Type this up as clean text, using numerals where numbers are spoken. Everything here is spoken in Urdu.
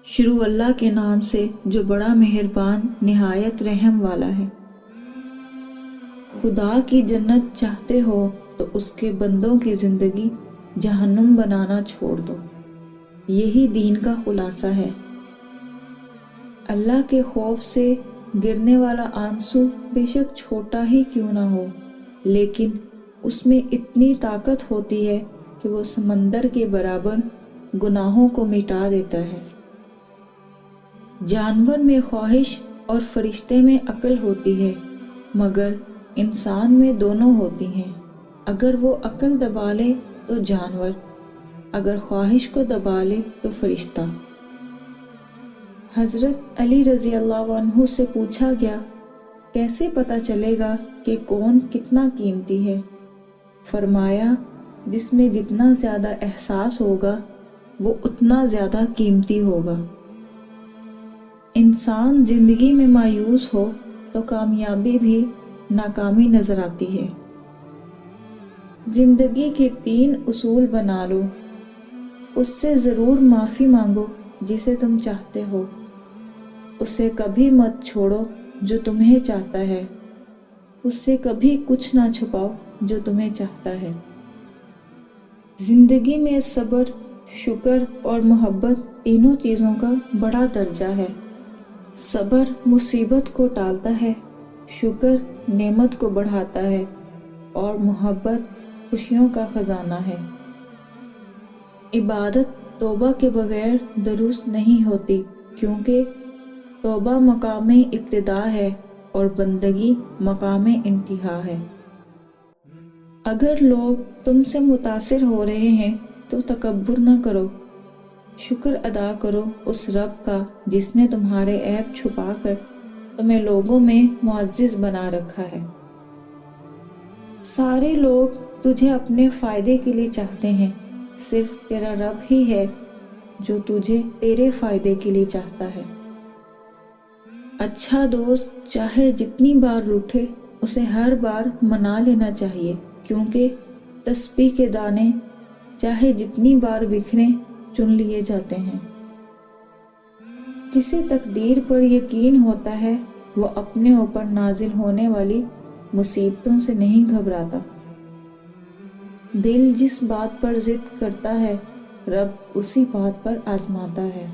شروع اللہ کے نام سے جو بڑا مہربان نہایت رحم والا ہے۔ خدا کی جنت چاہتے ہو تو اس کے بندوں کی زندگی جہنم بنانا چھوڑ دو۔ یہی دین کا خلاصہ ہے۔ اللہ کے خوف سے گرنے والا آنسو بے شک چھوٹا ہی کیوں نہ ہو، لیکن اس میں اتنی طاقت ہوتی ہے کہ وہ سمندر کے برابر گناہوں کو مٹا دیتا ہے۔ جانور میں خواہش اور فرشتے میں عقل ہوتی ہے، مگر انسان میں دونوں ہوتی ہیں۔ اگر وہ عقل دبا لے تو جانور، اگر خواہش کو دبا لے تو فرشتہ۔ حضرت علی رضی اللہ عنہ سے پوچھا گیا، کیسے پتہ چلے گا کہ کون کتنا قیمتی ہے؟ فرمایا، جس میں جتنا زیادہ احساس ہوگا وہ اتنا زیادہ قیمتی ہوگا۔ انسان زندگی میں مایوس ہو تو کامیابی بھی ناکامی نظر آتی ہے۔ زندگی کے 3 اصول بنا لو۔ اس سے ضرور معافی مانگو جسے تم چاہتے ہو۔ اسے کبھی مت چھوڑو جو تمہیں چاہتا ہے۔ اس سے کبھی کچھ نہ چھپاؤ جو تمہیں چاہتا ہے۔ زندگی میں صبر، شکر اور محبت تینوں چیزوں کا بڑا درجہ ہے۔ صبر مصیبت کو ٹالتا ہے، شکر نعمت کو بڑھاتا ہے، اور محبت خوشیوں کا خزانہ ہے۔ عبادت توبہ کے بغیر درست نہیں ہوتی، کیونکہ توبہ مقام ابتدا ہے اور بندگی مقام انتہا ہے۔ اگر لوگ تم سے متاثر ہو رہے ہیں تو تکبر نہ کرو، شکر ادا کرو اس رب کا جس نے تمہارے عیب چھپا کر تمہیں لوگوں میں معزز بنا رکھا ہے۔ سارے لوگ تجھے اپنے فائدے کے لیے چاہتے ہیں، صرف تیرا رب ہی ہے جو تجھے تیرے فائدے کے لیے چاہتا ہے۔ اچھا دوست چاہے جتنی بار روٹھے اسے ہر بار منا لینا چاہیے، کیونکہ تسبیح کے دانے چاہے جتنی بار بکھریں چن لیے جاتے ہیں۔ جسے تقدیر پر یقین ہوتا ہے وہ اپنے اوپر نازل ہونے والی مصیبتوں سے نہیں گھبراتا۔ دل جس بات پر ضد کرتا ہے رب اسی بات پر آزماتا ہے۔